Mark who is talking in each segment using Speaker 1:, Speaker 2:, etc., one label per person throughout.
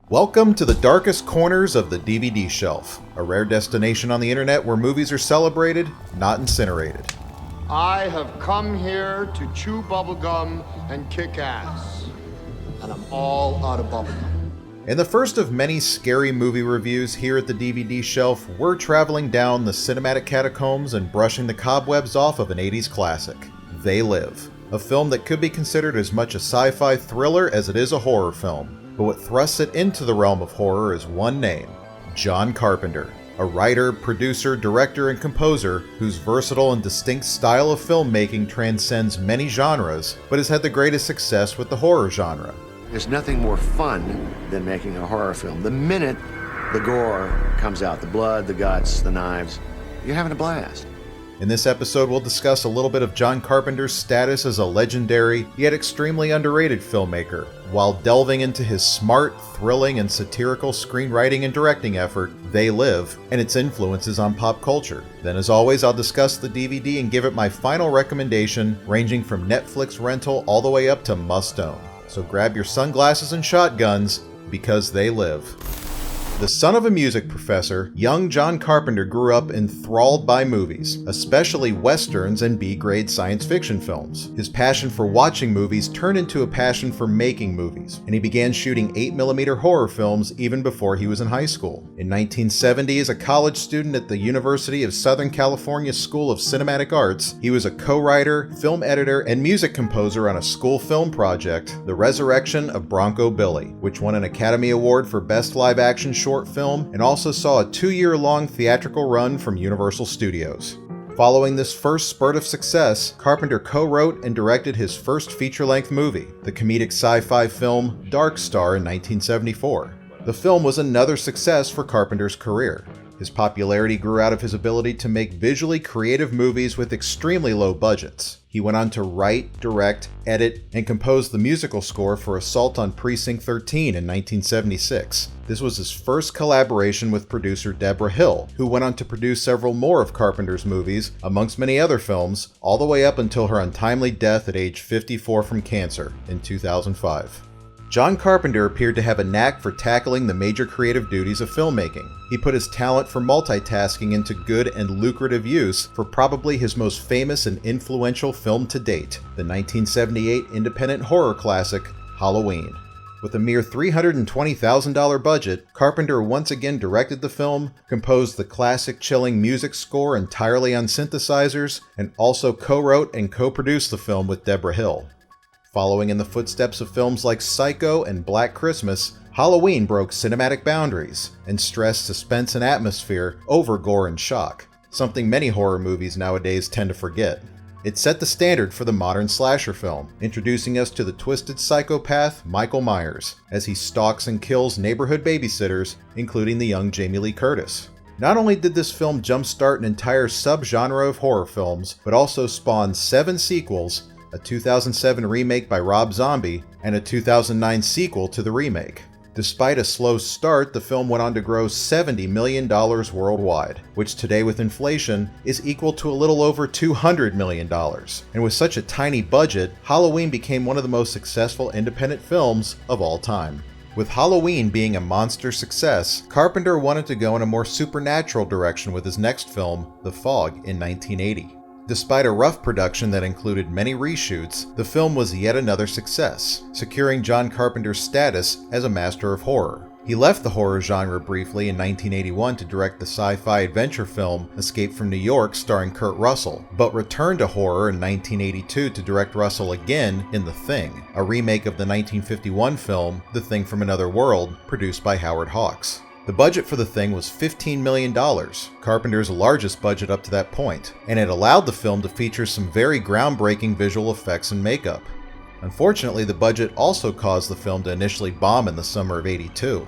Speaker 1: Welcome to the darkest corners of the DVD shelf, a rare destination on the internet where movies are celebrated, not incinerated.
Speaker 2: I have come here to chew bubblegum and kick ass. And I'm all out of bubblegum.
Speaker 1: In the first of many scary movie reviews here at the DVD shelf, we're traveling down the cinematic catacombs and brushing the cobwebs off of an 80s classic, They Live, a film that could be considered as much a sci-fi thriller as it is a horror film. But what thrusts it into the realm of horror is one name, John Carpenter, a writer, producer, director, and composer whose versatile and distinct style of filmmaking transcends many genres, but has had the greatest success with the horror genre.
Speaker 3: There's nothing more fun than making a horror film. The minute the gore comes out, the blood, the guts, the knives, you're having a blast.
Speaker 1: In this episode, we'll discuss a little bit of John Carpenter's status as a legendary, yet extremely underrated filmmaker, while delving into his smart, thrilling, and satirical screenwriting and directing effort, They Live, and its influences on pop culture. Then, as always, I'll discuss the DVD and give it my final recommendation, ranging from Netflix rental all the way up to must-own. So grab your sunglasses and shotguns, because they live. The son of a music professor, young John Carpenter grew up enthralled by movies, especially westerns and B-grade science fiction films. His passion for watching movies turned into a passion for making movies, and he began shooting 8mm horror films even before he was in high school. In 1970, as a college student at the University of Southern California School of Cinematic Arts, he was a co-writer, film editor, and music composer on a school film project, The Resurrection of Bronco Billy, which won an Academy Award for Best Live Action Short Film and also saw a 2-year-long theatrical run from Universal Studios. Following this first spurt of success, Carpenter co-wrote and directed his first feature-length movie, the comedic sci-fi film Dark Star in 1974. The film was another success for Carpenter's career. His popularity grew out of his ability to make visually creative movies with extremely low budgets. He went on to write, direct, edit, and compose the musical score for Assault on Precinct 13 in 1976. This was his first collaboration with producer Deborah Hill, who went on to produce several more of Carpenter's movies, amongst many other films, all the way up until her untimely death at age 54 from cancer in 2005. John Carpenter appeared to have a knack for tackling the major creative duties of filmmaking. He put his talent for multitasking into good and lucrative use for probably his most famous and influential film to date, the 1978 independent horror classic, Halloween. With a mere $320,000 budget, Carpenter once again directed the film, composed the classic chilling music score entirely on synthesizers, and also co-wrote and co-produced the film with Deborah Hill. Following in the footsteps of films like Psycho and Black Christmas, Halloween broke cinematic boundaries and stressed suspense and atmosphere over gore and shock, something many horror movies nowadays tend to forget. It set the standard for the modern slasher film, introducing us to the twisted psychopath Michael Myers, as he stalks and kills neighborhood babysitters, including the young Jamie Lee Curtis. Not only did this film jumpstart an entire subgenre of horror films, but also spawned 7 sequels, a 2007 remake by Rob Zombie, and a 2009 sequel to the remake. Despite a slow start, the film went on to gross $70 million worldwide, which today with inflation is equal to a little over $200 million. And with such a tiny budget, Halloween became one of the most successful independent films of all time. With Halloween being a monster success, Carpenter wanted to go in a more supernatural direction with his next film, The Fog, in 1980. Despite a rough production that included many reshoots, the film was yet another success, securing John Carpenter's status as a master of horror. He left the horror genre briefly in 1981 to direct the sci-fi adventure film Escape from New York starring Kurt Russell, but returned to horror in 1982 to direct Russell again in The Thing, a remake of the 1951 film The Thing from Another World, produced by Howard Hawks. The budget for The Thing was $15 million, Carpenter's largest budget up to that point, and it allowed the film to feature some very groundbreaking visual effects and makeup. Unfortunately, the budget also caused the film to initially bomb in the summer of '82.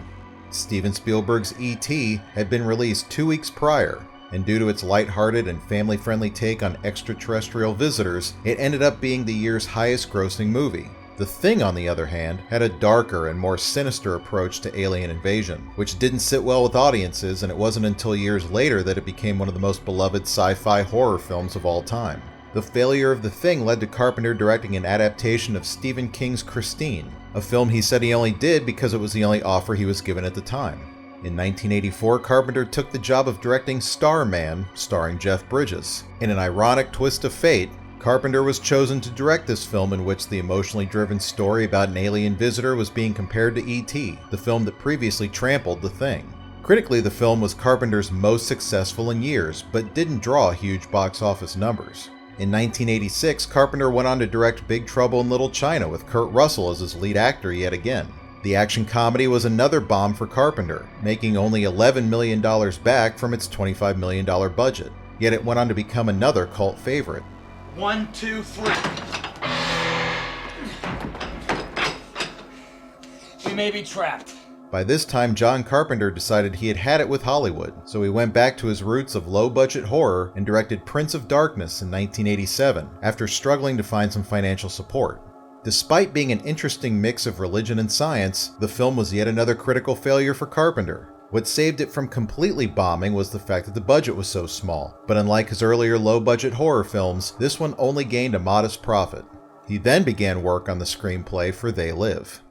Speaker 1: Steven Spielberg's E.T. had been released 2 weeks prior, and due to its lighthearted and family-friendly take on extraterrestrial visitors, it ended up being the year's highest-grossing movie. The Thing, on the other hand, had a darker and more sinister approach to alien invasion, which didn't sit well with audiences, and it wasn't until years later that it became one of the most beloved sci-fi horror films of all time. The The failure of The Thing led to Carpenter directing an adaptation of Stephen King's Christine, a film he said he only did because it was the only offer he was given at the time. In 1984, Carpenter took the job of directing Starman, starring Jeff Bridges. In an ironic twist of fate, Carpenter was chosen to direct this film in which the emotionally driven story about an alien visitor was being compared to E.T., the film that previously trampled The Thing. Critically, the film was Carpenter's most successful in years, but didn't draw huge box office numbers. In 1986, Carpenter went on to direct Big Trouble in Little China with Kurt Russell as his lead actor yet again. The action comedy was another bomb for Carpenter, making only $11 million back from its $25 million budget. Yet it went on to become another cult favorite.
Speaker 4: 1, 2, 3. We may be trapped.
Speaker 1: By this time, John Carpenter decided he had had it with Hollywood, so he went back to his roots of low-budget horror and directed Prince of Darkness in 1987, after struggling to find some financial support. Despite being an interesting mix of religion and science, the film was yet another critical failure for Carpenter. What saved it from completely bombing was the fact that the budget was so small, but unlike his earlier low-budget horror films, this one only gained a modest profit. He then began work on the screenplay for They Live.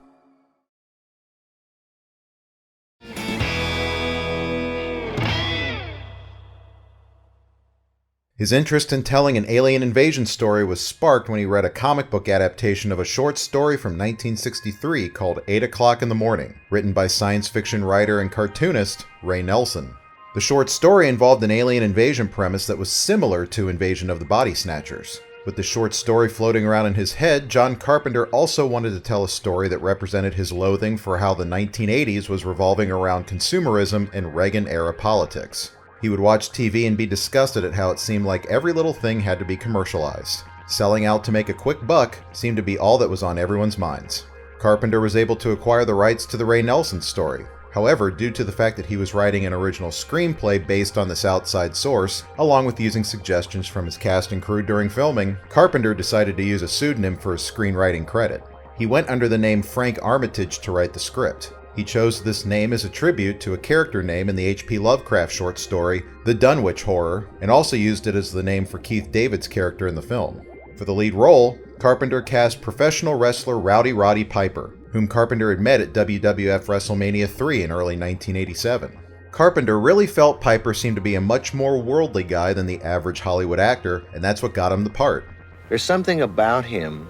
Speaker 1: His interest in telling an alien invasion story was sparked when he read a comic book adaptation of a short story from 1963 called 8 O'Clock in the Morning, written by science fiction writer and cartoonist Ray Nelson. The short story involved an alien invasion premise that was similar to Invasion of the Body Snatchers. With the short story floating around in his head, John Carpenter also wanted to tell a story that represented his loathing for how the 1980s was revolving around consumerism and Reagan-era politics. He would watch TV and be disgusted at how it seemed like every little thing had to be commercialized. Selling out to make a quick buck seemed to be all that was on everyone's minds. Carpenter was able to acquire the rights to the Ray Nelson story. However, due to the fact that he was writing an original screenplay based on this outside source, along with using suggestions from his cast and crew during filming, Carpenter decided to use a pseudonym for his screenwriting credit. He went under the name Frank Armitage to write the script. He chose this name as a tribute to a character name in the H.P. Lovecraft short story, The Dunwich Horror, and also used it as the name for Keith David's character in the film. For the lead role, Carpenter cast professional wrestler Rowdy Roddy Piper, whom Carpenter had met at WWF WrestleMania 3 in early 1987. Carpenter really felt Piper seemed to be a much more worldly guy than the average Hollywood actor, and that's what got him the part.
Speaker 3: There's something about him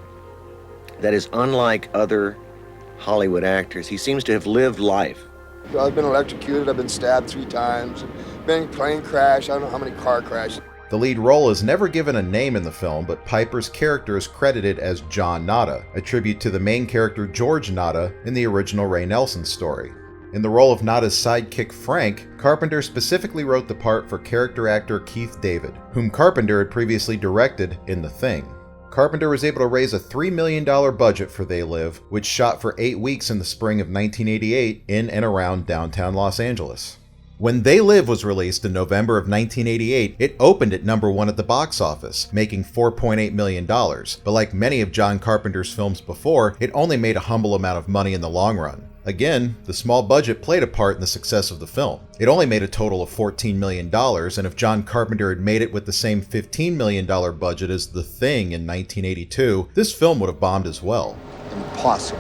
Speaker 3: that is unlike other Hollywood actors. He seems to have lived life.
Speaker 2: I've been electrocuted, I've been stabbed 3 times, been in a plane crash, I don't know how many car crashes.
Speaker 1: The lead role is never given a name in the film, but Piper's character is credited as John Nada, a tribute to the main character George Nada in the original Ray Nelson story. In the role of Nada's sidekick Frank, Carpenter specifically wrote the part for character actor Keith David, whom Carpenter had previously directed in The Thing. Carpenter was able to raise a $3 million budget for They Live, which shot for 8 weeks in the spring of 1988 in and around downtown Los Angeles. When They Live was released in November of 1988, it opened at number 1 at the box office, making $4.8 million, but like many of John Carpenter's films before, it only made a humble amount of money in the long run. Again, the small budget played a part in the success of the film. It only made a total of $14 million, and if John Carpenter had made it with the same $15 million budget as The Thing in 1982, this film would have bombed as well.
Speaker 2: Impossible.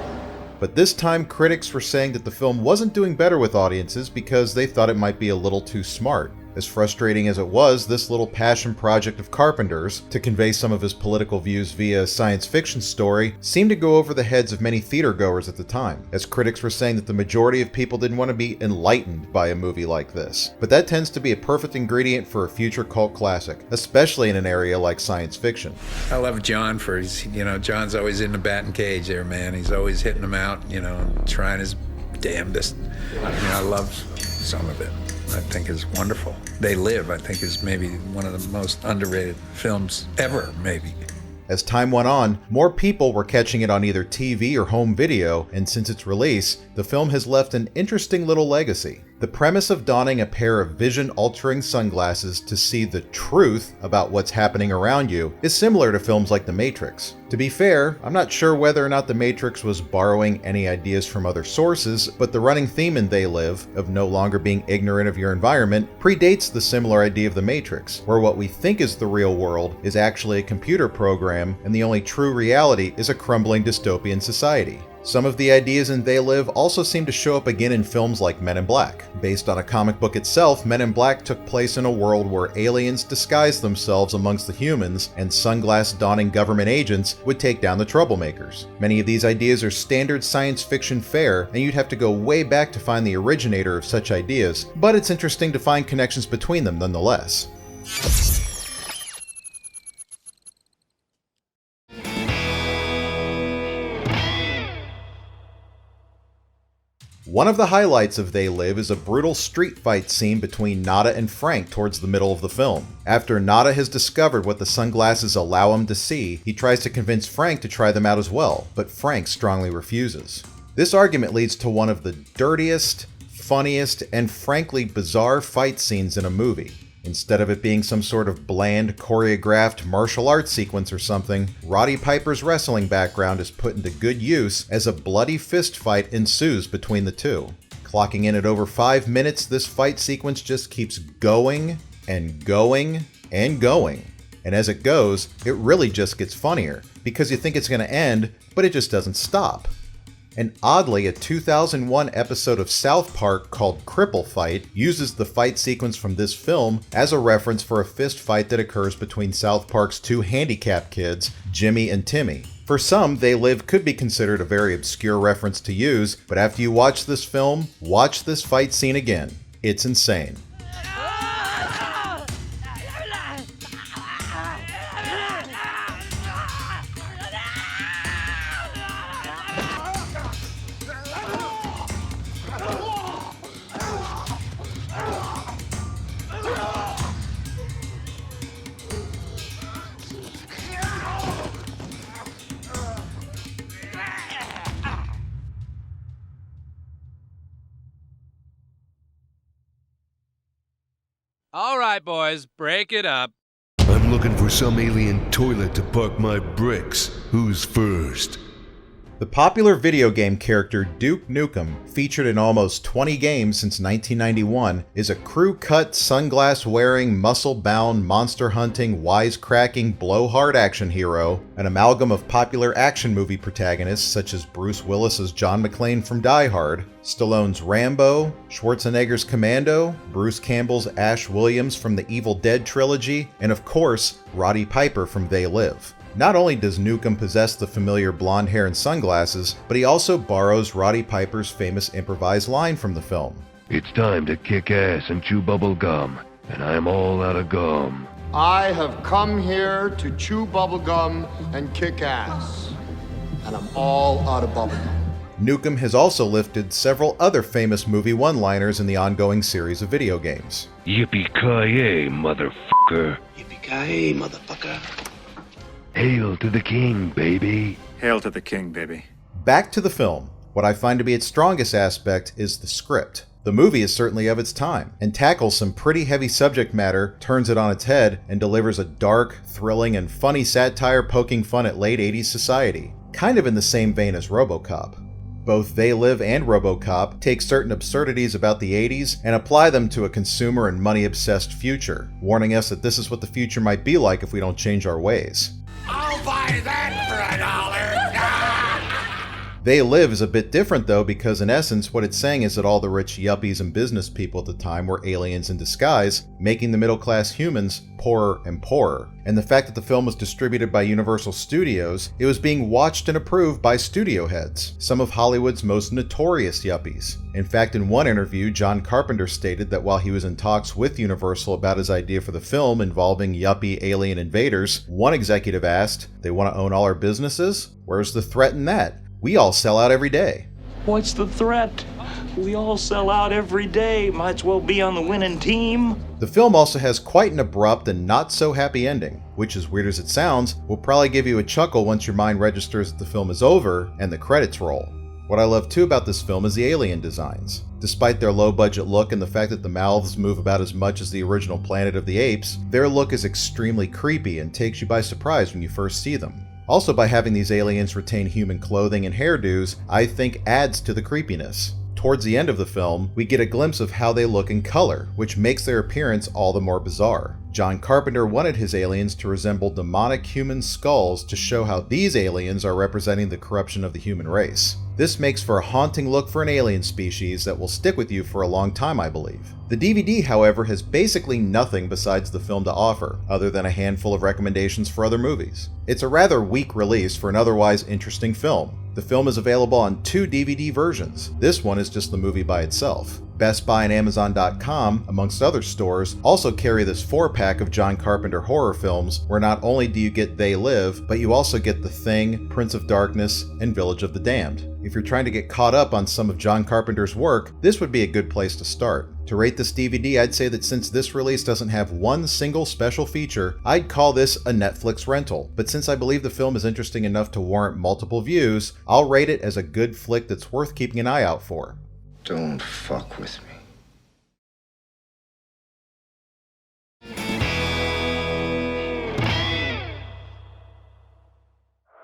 Speaker 1: But this time, critics were saying that the film wasn't doing better with audiences because they thought it might be a little too smart. As frustrating as it was, this little passion project of Carpenter's, to convey some of his political views via a science fiction story, seemed to go over the heads of many theatergoers at the time, as critics were saying that the majority of people didn't want to be enlightened by a movie like this. But that tends to be a perfect ingredient for a future cult classic, especially in an area like science fiction.
Speaker 5: I love John for his, John's always in the batting cage there, man. He's always hitting them out, and trying his damnedest. I love some of it. I think is wonderful. They Live, I think, is maybe one of the most underrated films ever, maybe.
Speaker 1: As time went on, more people were catching it on either TV or home video, and since its release, the film has left an interesting little legacy. The premise of donning a pair of vision-altering sunglasses to see the truth about what's happening around you is similar to films like The Matrix. To be fair, I'm not sure whether or not The Matrix was borrowing any ideas from other sources, but the running theme in They Live, of no longer being ignorant of your environment, predates the similar idea of The Matrix, where what we think is the real world is actually a computer program, and the only true reality is a crumbling dystopian society. Some of the ideas in They Live also seem to show up again in films like Men in Black. Based on a comic book itself, Men in Black took place in a world where aliens disguised themselves amongst the humans, and sunglass-donning government agents would take down the troublemakers. Many of these ideas are standard science fiction fare, and you'd have to go way back to find the originator of such ideas, but it's interesting to find connections between them nonetheless. One of the highlights of They Live is a brutal street fight scene between Nada and Frank towards the middle of the film. After Nada has discovered what the sunglasses allow him to see, he tries to convince Frank to try them out as well, but Frank strongly refuses. This argument leads to one of the dirtiest, funniest, and frankly bizarre fight scenes in a movie. Instead of it being some sort of bland, choreographed martial arts sequence or something, Roddy Piper's wrestling background is put into good use as a bloody fist fight ensues between the two. Clocking in at over 5 minutes, this fight sequence just keeps going and going and going. And as it goes, it really just gets funnier, because you think it's going to end, but it just doesn't stop. And oddly, a 2001 episode of South Park called Cripple Fight uses the fight sequence from this film as a reference for a fist fight that occurs between South Park's two handicapped kids, Jimmy and Timmy. For some, They Live could be considered a very obscure reference to use, but after you watch this film, watch this fight scene again. It's insane.
Speaker 6: All right, boys, break it up.
Speaker 7: I'm looking for some alien toilet to park my bricks. Who's first?
Speaker 1: The popular video game character Duke Nukem, featured in almost 20 games since 1991, is a crew-cut, sunglass-wearing, muscle-bound, monster-hunting, wisecracking, blowhard action hero, an amalgam of popular action movie protagonists such as Bruce Willis's John McClane from Die Hard, Stallone's Rambo, Schwarzenegger's Commando, Bruce Campbell's Ash Williams from the Evil Dead trilogy, and of course, Roddy Piper from They Live. Not only does Nukem possess the familiar blonde hair and sunglasses, but he also borrows Roddy Piper's famous improvised line from the film.
Speaker 7: It's time to kick ass and chew bubble gum, and I'm all out of gum.
Speaker 2: I have come here to chew bubblegum and kick ass. And I'm all out of bubblegum.
Speaker 1: Nukem has also lifted several other famous movie one-liners in the ongoing series of video games.
Speaker 7: Yippee-ki-yay, motherfucker.
Speaker 8: Yippee-ki-yay, motherfucker.
Speaker 7: Hail to the king, baby.
Speaker 9: Hail to the king, baby.
Speaker 1: Back to the film. What I find to be its strongest aspect is the script. The movie is certainly of its time, and tackles some pretty heavy subject matter, turns it on its head, and delivers a dark, thrilling, and funny satire poking fun at late 80s society, kind of in the same vein as RoboCop. Both They Live and RoboCop take certain absurdities about the 80s and apply them to a consumer and money-obsessed future, warning us that this is what the future might be like if we don't change our ways.
Speaker 4: I'll buy that for $1.
Speaker 1: They Live is a bit different though, because in essence what it's saying is that all the rich yuppies and business people at the time were aliens in disguise, making the middle class humans poorer and poorer. And the fact that the film was distributed by Universal Studios, it was being watched and approved by studio heads, some of Hollywood's most notorious yuppies. In fact, in one interview, John Carpenter stated that while he was in talks with Universal about his idea for the film involving yuppie alien invaders, one executive asked, "They want to own all our businesses? Where's the threat in that? We all sell out every day."
Speaker 8: What's the threat? We all sell out every day. Might as well be on the winning team.
Speaker 1: The film also has quite an abrupt and not so happy ending, which, as weird as it sounds, will probably give you a chuckle once your mind registers that the film is over and the credits roll. What I love too about this film is the alien designs. Despite their low-budget look and the fact that the mouths move about as much as the original Planet of the Apes, their look is extremely creepy and takes you by surprise when you first see them. Also, by having these aliens retain human clothing and hairdos, I think adds to the creepiness. Towards the end of the film, we get a glimpse of how they look in color, which makes their appearance all the more bizarre. John Carpenter wanted his aliens to resemble demonic human skulls to show how these aliens are representing the corruption of the human race. This makes for a haunting look for an alien species that will stick with you for a long time, I believe. The DVD, however, has basically nothing besides the film to offer, other than a handful of recommendations for other movies. It's a rather weak release for an otherwise interesting film. The film is available on 2 DVD versions. This one is just the movie by itself. Best Buy and Amazon.com, amongst other stores, also carry this 4-pack of John Carpenter horror films, where not only do you get They Live, but you also get The Thing, Prince of Darkness, and Village of the Damned. If you're trying to get caught up on some of John Carpenter's work, this would be a good place to start. To rate this DVD, I'd say that since this release doesn't have one single special feature, I'd call this a Netflix rental. But since I believe the film is interesting enough to warrant multiple views, I'll rate it as a good flick that's worth keeping an eye out for.
Speaker 9: Don't fuck with me.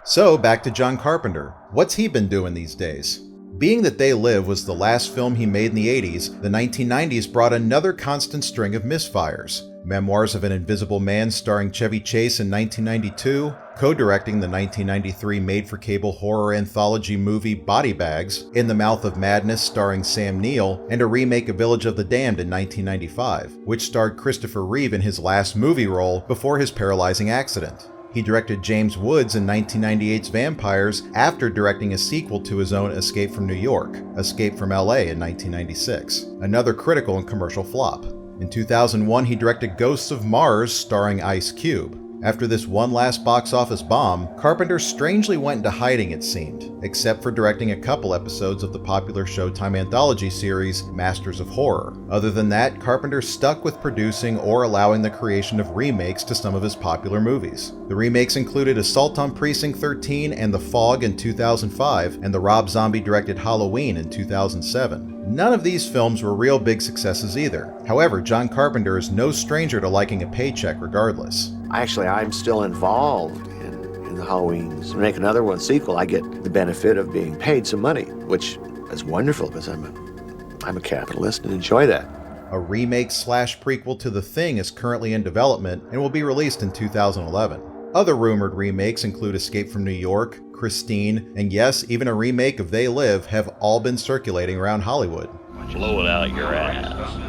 Speaker 1: So, back to John Carpenter. What's he been doing these days? Being that They Live was the last film he made in the 80s, the 1990s brought another constant string of misfires. Memoirs of an Invisible Man starring Chevy Chase in 1992, co-directing the 1993 made-for-cable horror anthology movie Body Bags, In the Mouth of Madness starring Sam Neill, and a remake of Village of the Damned in 1995, which starred Christopher Reeve in his last movie role before his paralyzing accident. He directed James Woods in 1998's Vampires after directing a sequel to his own Escape from New York, Escape from LA in 1996, another critical and commercial flop. In 2001, he directed Ghosts of Mars starring Ice Cube. After this one last box office bomb, Carpenter strangely went into hiding, it seemed, except for directing a couple episodes of the popular Showtime anthology series Masters of Horror. Other than that, Carpenter stuck with producing or allowing the creation of remakes to some of his popular movies. The remakes included Assault on Precinct 13 and The Fog in 2005, and the Rob Zombie-directed Halloween in 2007. None of these films were real big successes either. However, John Carpenter is no stranger to liking a paycheck regardless.
Speaker 3: Actually, I'm still involved in the Halloweens. To make another one sequel, I get the benefit of being paid some money, which is wonderful because I'm a capitalist and enjoy that.
Speaker 1: A remake/prequel to The Thing is currently in development and will be released in 2011. Other rumored remakes include Escape from New York, Christine, and yes, even a remake of They Live have all been circulating around Hollywood.
Speaker 8: Blow it out your ass.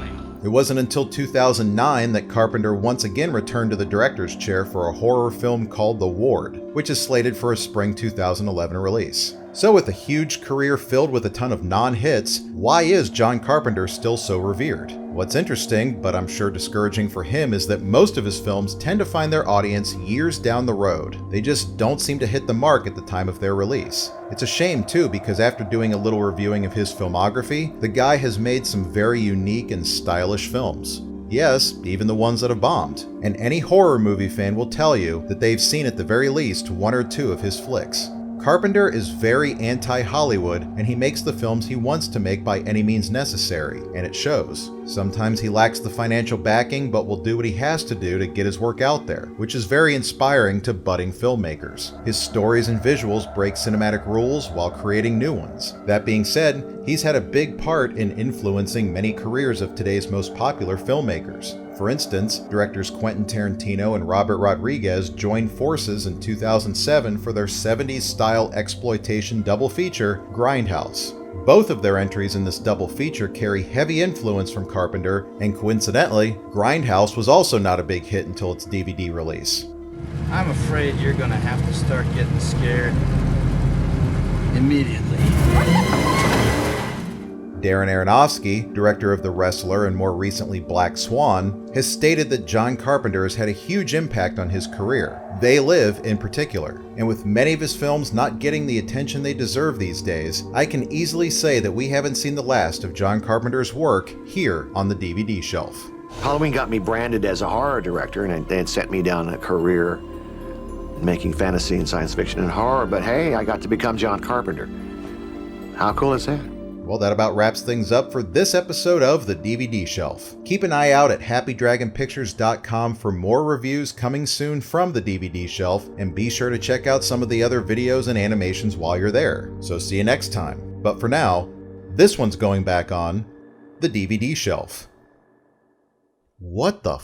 Speaker 1: It wasn't until 2009 that Carpenter once again returned to the director's chair for a horror film called The Ward, which is slated for a spring 2011 release. So with a huge career filled with a ton of non-hits, why is John Carpenter still so revered? What's interesting, but I'm sure discouraging for him, is that most of his films tend to find their audience years down the road. They just don't seem to hit the mark at the time of their release. It's a shame too, because after doing a little reviewing of his filmography, the guy has made some very unique and stylish films. Yes, even the ones that have bombed. And any horror movie fan will tell you that they've seen at the very least 1 or 2 of his flicks. Carpenter is very anti-Hollywood, and he makes the films he wants to make by any means necessary, and it shows. Sometimes he lacks the financial backing, but will do what he has to do to get his work out there, which is very inspiring to budding filmmakers. His stories and visuals break cinematic rules while creating new ones. That being said, he's had a big part in influencing many careers of today's most popular filmmakers. For instance, directors Quentin Tarantino and Robert Rodriguez joined forces in 2007 for their 70s-style exploitation double feature, Grindhouse. Both of their entries in this double feature carry heavy influence from Carpenter, and coincidentally, Grindhouse was also not a big hit until its DVD release.
Speaker 10: I'm afraid you're gonna have to start getting scared immediately.
Speaker 1: Darren Aronofsky, director of The Wrestler and more recently Black Swan, has stated that John Carpenter has had a huge impact on his career, They Live in particular. And with many of his films not getting the attention they deserve these days, I can easily say that we haven't seen the last of John Carpenter's work here on the DVD shelf.
Speaker 3: Halloween got me branded as a horror director, and it sent me down a career making fantasy and science fiction and horror, but hey, I got to become John Carpenter. How cool is that?
Speaker 1: Well, that about wraps things up for this episode of The DVD Shelf. Keep an eye out at happydragonpictures.com for more reviews coming soon from The DVD Shelf, and be sure to check out some of the other videos and animations while you're there. So see you next time. But for now, this one's going back on The DVD Shelf. What the